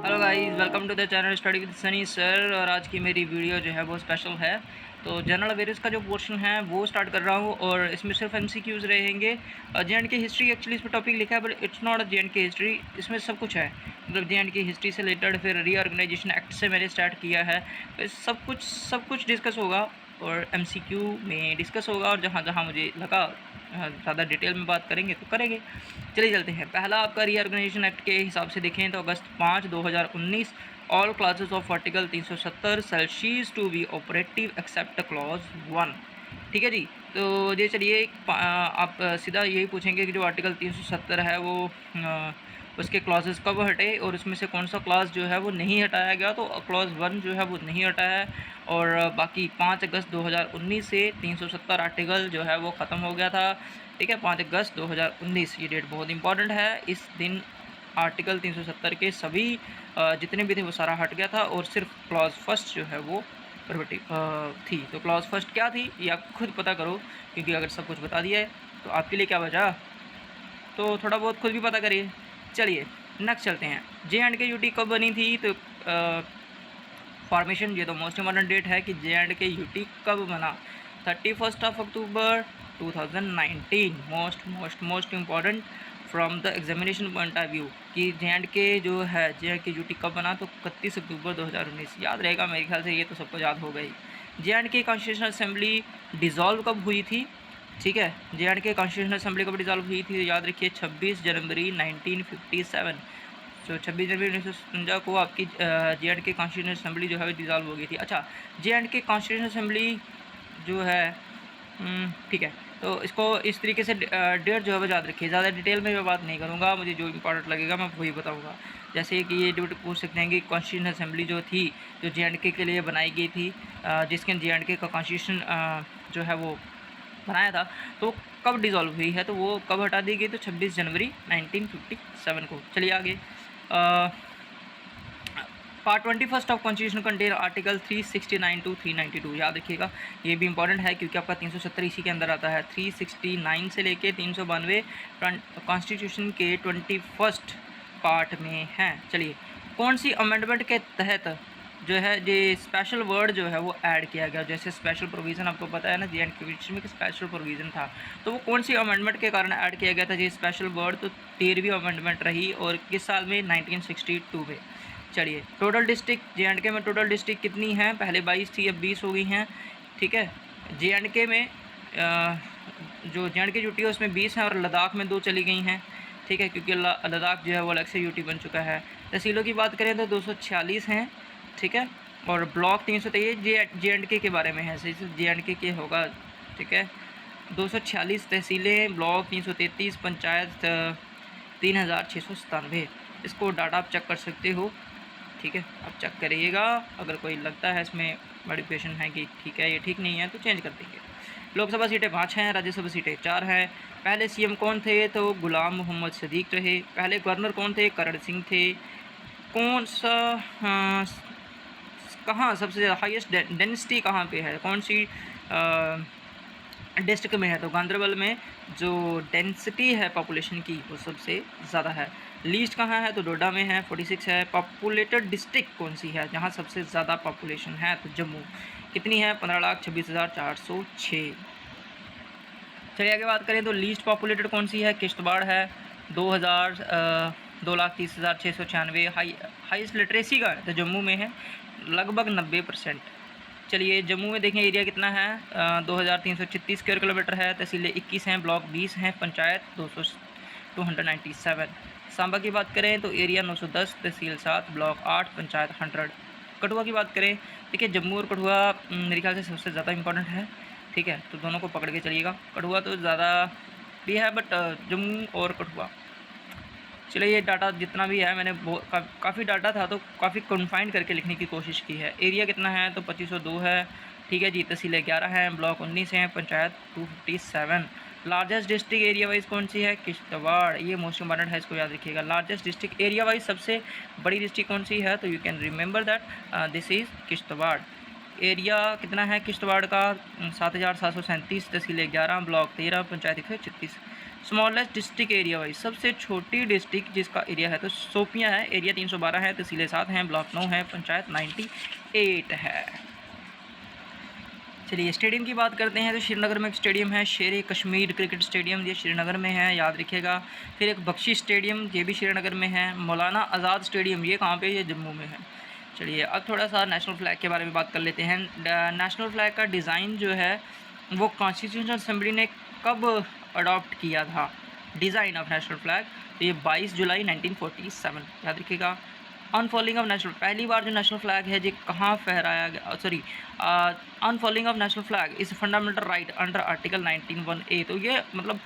Hello guys, welcome to the channel study with Sunny sir. और आज की मेरी वीडियो जो है वो स्पेशल है। तो जनरल अवेयरनेस का जो पोर्शन है वो स्टार्ट कर रहा हूँ और इसमें सिर्फ एमसीक्यूज़ रहेंगे। जे.एंड.के हिस्ट्री एक्चुअली इसमें टॉपिक लिखा है, but it's not J&K history. इसमें सब कुछ है, मतलब जे.एंड.के हिस्ट्री से रिलेटेड, फिर रीऑर्गेनाइजेशन एक्ट से मैंने स्टार्ट किया है, फिर सब कुछ डिस्कस होगा और एमसीक्यू में डिस्कस होगा। और जहाँ जहाँ मुझे लगा ज़्यादा डिटेल में बात करेंगे तो करेंगे। चलिए चलते हैं। पहला आपका रीऑर्गेनाइजेशन एक्ट के हिसाब से देखें तो अगस्त 5 2019 all clauses of article 370 shall cease to be operative except clause 1। ठीक है जी। तो ये चलिए आप सीधा यही पूछेंगे कि जो आर्टिकल 370 है वो उसके क्लॉजेस कब हटे और उसमें से कौन सा क्लॉज जो है वो नहीं हटाया गया। तो क्लॉज 1 जो है वो नहीं हटाया है और बाकी 5 अगस्त 2019 से 370 आर्टिकल जो है वो ख़त्म हो गया था। ठीक है, 5 अगस्त 2019 ये डेट बहुत इंपॉर्टेंट है। इस दिन आर्टिकल 370 के सभी जितने भी थे वो सारा हट गया था और सिर्फ क्लॉज फर्स्ट जो है वो थी। तो क्लॉज फर्स्ट क्या थी ये आप खुद पता करो, क्योंकि अगर सब कुछ बता दिया है तो आपके लिए क्या बचा। तो थोड़ा बहुत खुद भी पता करिए। चलिए नेक्स्ट चलते हैं। जे.एंड.के.यूटी कब बनी थी? तो फॉर्मेशन, ये तो मोस्ट इम्पॉर्टेंट डेट है कि जे.एंड.के.यूटी कब बना। 31 अक्टूबर 2019। Most important from the examination point of view कि जे.एंड.के जो है जे.एंड.के.यूटी कब बना। तो 31 अक्टूबर 2019 याद रहेगा मेरे ख्याल से, ये तो सबको याद हो गई। जे.एंड.के कॉन्स्टिट्यूशनल असेंबली डिज़ोल्व कब हुई थी? ठीक है, जे.एंड.के कॉन्स्टिट्यूशनल असेंबली कब डिज़ोल्व हुई थी? याद रखिए 26 जनवरी 1957। तो 26 जनवरी 1957 को आपकी जे.एंड.के कॉन्स्टिट्यूशनल असेंबली जो है डिज़ोल्व हो गई थी। अच्छा, जे.एंड.के कॉन्स्टिट्यूशनल असेंबली जो है ठीक है, तो इसको इस तरीके से डेट जो है वो याद रखिए। ज़्यादा डिटेल में मैं बात नहीं करूँगा, मुझे जो इंपॉर्टेंट लगेगा मैं वही बताऊँगा। जैसे कि ये डेट पूछ सकते हैं कि कॉन्स्टिट्यूशनल असेंबली जो थी, जो जे.एंड.के के लिए बनाई गई थी, जिसके जे.एंड.के का कॉन्स्टिट्यूशन जो है वो बनाया था, तो कब डिज़ोल्व हुई है, तो वो कब हटा दी गई? तो 26 जनवरी 1957 को। चलिए आगे। Part 21 of constitution contain article 369 to 392। याद रखिएगा, ये भी इंपॉर्टेंट है क्योंकि आपका 370 इसी के अंदर आता है। 369 से लेके 392 कॉन्स्टिट्यूशन के 21 पार्ट में हैं। चलिए, कौन सी अमेंडमेंट के तहत जो है ये स्पेशल वर्ड जो है वो ऐड किया गया? जैसे स्पेशल प्रोविज़न आपको पता है ना, जे.एंड.के में एक स्पेशल प्रोविज़न था, तो वो कौन सी अमेंडमेंट के कारण ऐड किया गया था ये स्पेशल वर्ड? तो 13वीं अमेंडमेंट रही और किस साल में? 1962 में। चलिए, टोटल डिस्ट्रिक्ट जे.एंड.के में टोटल डिस्ट्रिक्ट कितनी हैं? पहले 22 थी, अब 20 हो गई हैं। ठीक है, जे.एंड.के में जो जे.एंड.के यूटी है उसमें 20 हैं और लद्दाख में 2 चली गई हैं। ठीक है, क्योंकि लद्दाख जो है वो अलग से यूटी बन चुका है। तहसीलों की बात करें तो 246 हैं। ठीक है, और ब्लॉक 323 जे.एंड.के के बारे में है, जे.एंड.के के होगा। ठीक है, 246 तहसीलें, ब्लॉक 333, पंचायत 3697। इसको डाटा आप चेक कर सकते हो। ठीक है, आप चेक करिएगा। अगर कोई लगता है इसमें मॉडिफिकेशन है कि ठीक है ये ठीक नहीं है तो चेंज कर देंगे। लोकसभा सीटें 5 हैं, राज्यसभा सीटें 4 हैं। पहले सीएम कौन थे? तो गुलाम मोहम्मद सदीक रहे। पहले गवर्नर कौन थे? करण सिंह थे। कौन सा कहाँ सबसे ज़्यादा हाईएस्ट डेंसिटी कहाँ पे है? कौन सी डिस्ट्रिक्ट में है? तो गांधरबल में जो डेंसिटी है पॉपुलेशन की वो सबसे ज़्यादा है। लीस्ट कहाँ है? तो डोडा में है, 46 है। पॉपुलेटेड डिस्ट्रिक्ट कौन सी है जहाँ सबसे ज़्यादा पॉपुलेशन है? तो जम्मू। कितनी है? 15,26,406। चलिए आगे बात करें तो लीस्ट पॉपुलेटेड कौन सी है? किश्तवाड़ है, 2,30,696। हाईएस्ट लिटरेसी का है तो जम्मू में है, लगभग 90%। चलिए, जम्मू में देखें एरिया कितना है? 2,336 स्क्वायर किलोमीटर है। तहसीलें 21 हैं, ब्लॉक 20 हैं, पंचायत 297। सांबा की बात करें तो एरिया 910, तहसील 7, ब्लॉक 8, पंचायत 100। कठुआ की बात करें, देखिए जम्मू और कठुआ मेरे ख्याल से सबसे ज़्यादा इंपॉर्टेंट है। ठीक है, तो दोनों को पकड़ के चलिएगा। कठुआ तो ज़्यादा भी है, बट जम्मू और कठुआ। चलिए, ये डाटा जितना भी है मैंने काफ़ी डाटा था तो काफ़ी कन्फाइंड करके लिखने की कोशिश की है। एरिया कितना है? तो 2502 है। ठीक है जी, तहसीलें 11 हैं, ब्लॉक 19 हैं, panchayat 257। Largest district area wise कौन सी है? किश्तवाड़। ये मोस्ट इंपॉर्टेंट है, इसको याद रखिएगा। लार्जेस्ट डिस्ट्रिक्ट एरिया वाइज सबसे बड़ी डिस्ट्रिक्ट कौन सी है? तो you can remember that this is Kishtwar. Area कितना है किश्तवाड़ का? 7,737, तहसीलें 11, block 13, panchayat 136। Smallest district area wise, सबसे छोटी डिस्ट्रिक्ट जिसका एरिया है तो शोपियाँ है, एरिया 312 है, तहसीलें 7 हैं, ब्लॉक 9 है, पंचायत 98 है। चलिए स्टेडियम की बात करते हैं तो श्रीनगर में एक स्टेडियम है, शेर कश्मीर क्रिकेट स्टेडियम, ये श्रीनगर में है, याद रखिएगा। फिर एक बख्शी स्टेडियम, ये भी श्रीनगर में है। मौलाना आज़ाद स्टेडियम, ये कहाँ पे, ये जम्मू में है। चलिए अब थोड़ा सा नेशनल फ्लैग के बारे में बात कर लेते हैं। नेशनल फ्लैग का डिज़ाइन जो है वो कॉन्स्टिट्यूशन असेंबली ने कब अडॉप्ट किया था, डिज़ाइन ऑफ नेशनल फ्लैग, तो ये 22 जुलाई 1947, याद रखिएगा। अनफॉलिंग ऑफ नेशनल, पहली बार जो नेशनल फ्लैग है ये कहाँ फहराया गया, sorry, unfurling of national flag is fundamental right under article 19(1)(a, तो ये मतलब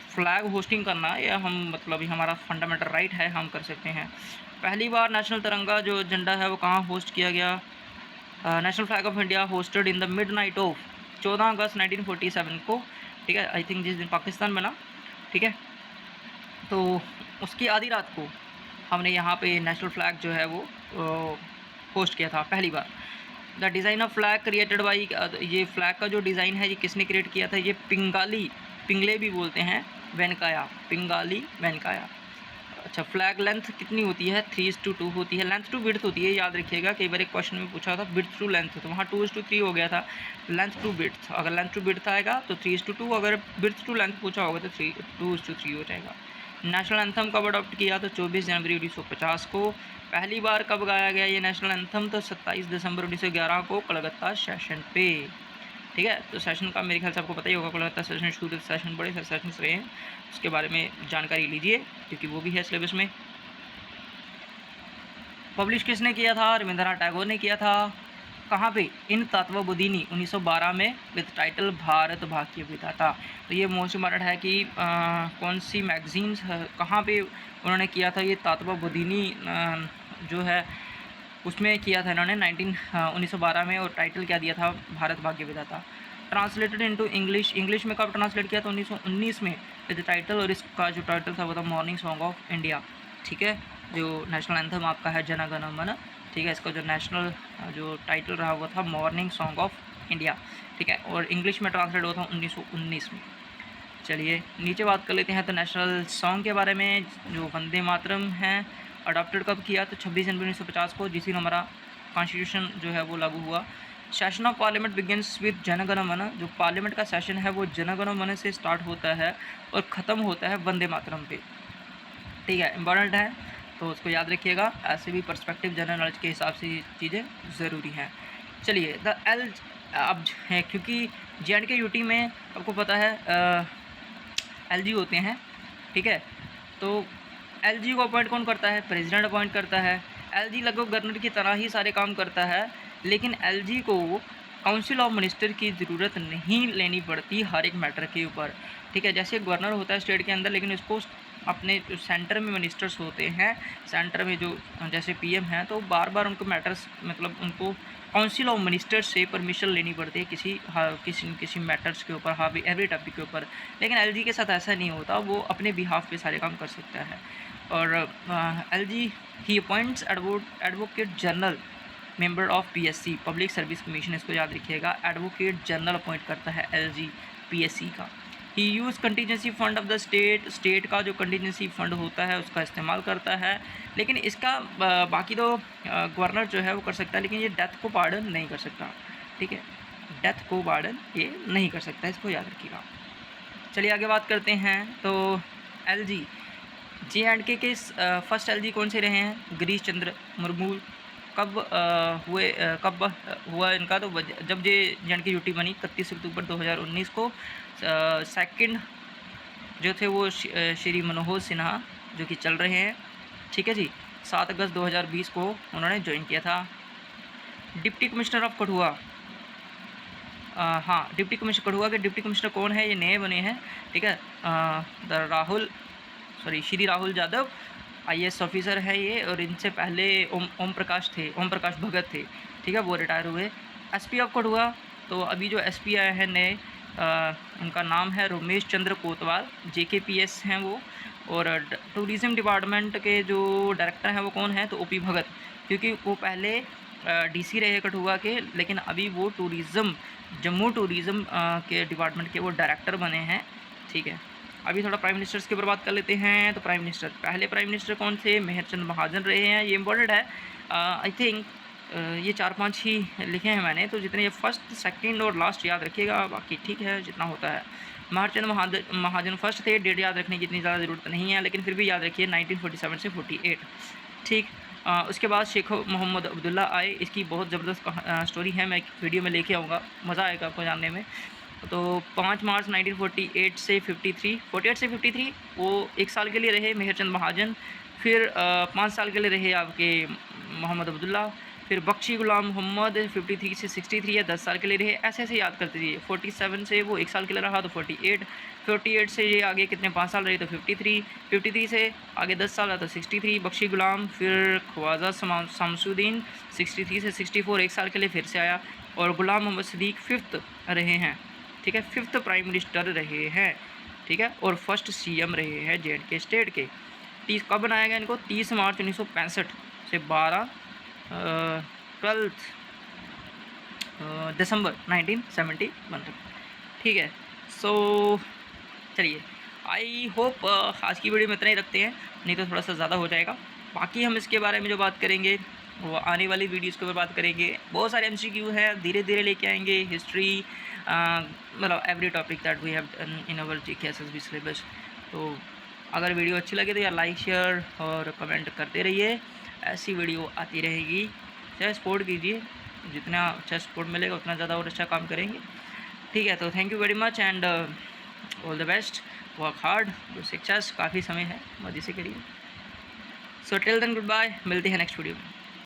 फ्लैग होस्टिंग करना ये हम मतलब ये हमारा फंडामेंटल राइट है, हम कर सकते हैं। पहली बार नेशनल तिरंगा जो झंडा है वो कहाँ होस्ट किया गया, national flag of India hosted in the mid night of 14 अगस्त 1947 को, ठीक है, आई थिंक जिस दिन पाकिस्तान बना, ठीक है, तो उसकी आधी रात को हमने यहाँ पे नेशनल फ्लैग जो है वो होस्ट किया था पहली बार। The design of flag created by, ये फ्लैग का जो डिज़ाइन है ये किसने क्रिएट किया था, ये पिंगले भी बोलते हैं, वेंकाया, पिंगाली वेंकाया। अच्छा, फ्लैग लेंथ कितनी होती है, 3:2 होती है। लेंथ टू विड्थ होती है, याद रखिएगा, कई बार एक क्वेश्चन में पूछा था विड्थ टू लेंथ, तो वहाँ 2:3 हो गया था। लेंथ टू विड्थ, अगर लेंथ टू विड्थ आएगा तो 3:2, अगर विड्थ टू लेंथ पूछा होगा तो 2:3 हो जाएगा। नेशनल एंथम कब अडॉप्ट किया, तो 24 जनवरी 1950 को। पहली बार कब गाया गया ये नेशनल एंथम, तो 27 दिसंबर 1911 को कलकत्ता सेशन पे, ठीक है। तो सेशन का मेरे ख्याल से आपको पता ही होगा, कोलकाता सेशन शुरू सेशन बड़े सारे सेशंस रहे हैं, उसके बारे में जानकारी लीजिए क्योंकि वो भी है सिलेबस में। पब्लिश किसने किया था, रविंद्रनाथ टैगोर ने किया था। कहाँ पे, इन तत्वबोधिनी 1912 में, विद टाइटल भारत भाग्य विधाता। तो ये मोस्ट इम्पॉर्टेंट है कि कौन सी मैगजीन्स कहाँ पे उन्होंने किया था ये तत्वबोधिनी जो है उसमें किया था इन्होंने 1912 में, और टाइटल क्या दिया था, भारत भाग्य विधाता। ट्रांसलेटेड इनटू इंग्लिश, इंग्लिश में कब ट्रांसलेट किया था, 1919 में, विद टाइटल, और इसका जो टाइटल था वो था मॉर्निंग सॉन्ग ऑफ इंडिया, ठीक है। जो नेशनल एंथम आपका है जन गण मन, ठीक है, इसका जो नेशनल जो टाइटल रहा वो था मॉर्निंग सॉन्ग ऑफ इंडिया, ठीक है, और इंग्लिश में ट्रांसलेट हुआ था 1919 में। चलिए नीचे बात कर लेते हैं तो नेशनल सॉन्ग के बारे में, जो वंदे मातरम है, अडॉप्टेड कब किया, तो 26 जनवरी 1950 को, जिस दिन हमारा कॉन्स्टिट्यूशन जो है वो लागू हुआ। Session of parliament begins with Jana Gana मन, जो पार्लियामेंट का सेशन है वो जन गण मन से स्टार्ट होता है और ख़त्म होता है वंदे मातरम पे, ठीक है, इम्पॉर्टेंट है तो उसको याद रखिएगा। ऐसे भी पर्सपेक्टिव जनरल नॉलेज के हिसाब से ये चीज़ें ज़रूरी हैं। चलिए द एल, अब है क्योंकि JNK UT में आपको पता है LG होते हैं, ठीक है, तो LG को अपॉइंट कौन करता है, प्रेसिडेंट अपॉइंट करता है। LG लगभग गवर्नर की तरह ही सारे काम करता है, लेकिन LG को काउंसिल ऑफ मिनिस्टर की ज़रूरत नहीं लेनी पड़ती हर एक मैटर के ऊपर, ठीक है। जैसे गवर्नर होता है स्टेट के अंदर, लेकिन उसको अपने जो सेंटर में मिनिस्टर्स होते हैं, सेंटर में जो जैसे PM हैं, तो बार बार उनको मैटर्स मतलब उनको काउंसिल ऑफ मिनिस्टर्स से परमिशन लेनी पड़ती है किसी मैटर्स के ऊपर, हाँ एवरी टॉपिक के ऊपर। लेकिन LG के साथ ऐसा नहीं होता, वो अपने बिहाफ पे सारे काम कर सकता है। और LG he appoints advocate general member of PSC, public service commission, इसको याद रखिएगा, एडवोकेट जनरल अपॉइंट करता है LG PSC का। He use contingency fund of the state का जो कंटीजेंसी फंड होता है उसका इस्तेमाल करता है, लेकिन इसका बाकी तो गवर्नर जो है वो कर सकता है, लेकिन ये डेथ को पार्डन नहीं कर सकता, ठीक है, डेथ को पार्डन ये नहीं कर सकता, इसको याद रखिएगा। चलिए आगे बात करते हैं तो LG JNK के फर्स्ट LG कौन से रहे हैं, गिरीश चंद्र मुर्मू। कब कब हुआ इनका, तो जब JNK UT बनी 31 अक्टूबर 2019 को। सेकंड जो थे वो श्री मनोहर सिन्हा जो कि चल रहे हैं, ठीक है जी, 7 अगस्त 2020 को उन्होंने ज्वाइन किया था। डिप्टी कमिश्नर ऑफ कठुआ, हाँ डिप्टी कमिश्नर कठुआ के डिप्टी कमिश्नर कौन है, ये नए बने हैं, ठीक है, श्री राहुल यादव IAS ऑफिसर है ये, और इनसे पहले ओम प्रकाश भगत थे, ठीक है, वो रिटायर हुए। SP ऑफ कठुआ, तो अभी जो SP आए हैं नए, उनका नाम है रमेश चंद्र कोतवाल, JKPS हैं वो। और टूरिज़म डिपार्टमेंट के जो डायरेक्टर हैं वो कौन है, तो OP भगत, क्योंकि वो पहले DC रहे कठुआ के, लेकिन अभी वो जम्मू टूरिज़म के डिपार्टमेंट के वो डायरेक्टर बने हैं, ठीक है। अभी थोड़ा प्राइम मिनिस्टर्स के ऊपर बात कर लेते हैं। तो प्राइम मिनिस्टर, पहले प्राइम मिनिस्टर कौन थे? मेहरचंद महाजन रहे हैं। ये इंपॉर्टेंट है, आई थिंक ये 4-5 ही लिखे हैं मैंने, तो जितने ये फर्स्ट, सेकंड और लास्ट याद रखिएगा, बाकी ठीक है जितना होता है। मेहरचंद महाजन फर्स्ट थे। डेट याद रखने की इतनी ज़्यादा ज़रूरत नहीं है, लेकिन फिर भी याद रखिए 1947 से 48, ठीक। उसके बाद शेख मोहम्मद अब्दुल्ला आए। इसकी बहुत ज़बरदस्त स्टोरी है, मैं एक वीडियो में लेके आऊँगा, मज़ा आएगा आपको जानने में। तो 5 मार्च 1948 से 53, 48 से 53 वो 1 साल के लिए रहे मेहरचंद महाजन। फिर 5 साल के लिए रहे आपके मोहम्मद अब्दुल्ला। फिर बख्शी गुलाम मोहम्मद 53 से 63 या 10 साल के लिए रहे। ऐसे ऐसे याद करते रहिए। 47 से वो 1 साल के लिए रहा तो 48, 48 से ये आगे कितने 5 साल रहे तो 53, 53 से आगे 10 साल रहा तो 63 बख्शी गुलाम। फिर ख्वाजा शमसुद्दीन 63 से 64 1 साल के लिए फिर से आया। और गुलाम मोहम्मद सदीक 5th रहे हैं, ठीक है, 5th प्राइम मिनिस्टर रहे हैं, ठीक है, और फर्स्ट सीएम रहे हैं जे.एंड.के स्टेट के। 30 कब बनाया गया इनको? 30 मार्च 1965 से 12 दिसंबर 1971 तक, ठीक है। सो चलिए, आई होप आज की वीडियो में इतना ही रखते हैं, नहीं तो थोड़ा सा ज़्यादा हो जाएगा। बाकी हम इसके बारे में जो बात करेंगे वो आने वाली वीडियोज़ के ऊपर बात करेंगे। बहुत सारे MCQ हैं, धीरे धीरे लेके आएंगे। हिस्ट्री, मतलब every topic that we have done in our GK SSB syllabus. तो अगर वीडियो अच्छी लगे तो यार लाइक, शेयर और कमेंट करते रहिए। ऐसी वीडियो आती रहेगी। चाहे सपोर्ट कीजिए, जितना अच्छा सपोर्ट मिलेगा उतना ज़्यादा और अच्छा काम करेंगे, ठीक है। तो thank you very much and all the best. Work hard, जो सक्सेस काफ़ी समय है, मज़े से करिए। So till then good bye, मिलते हैं नेक्स्ट वीडियो में।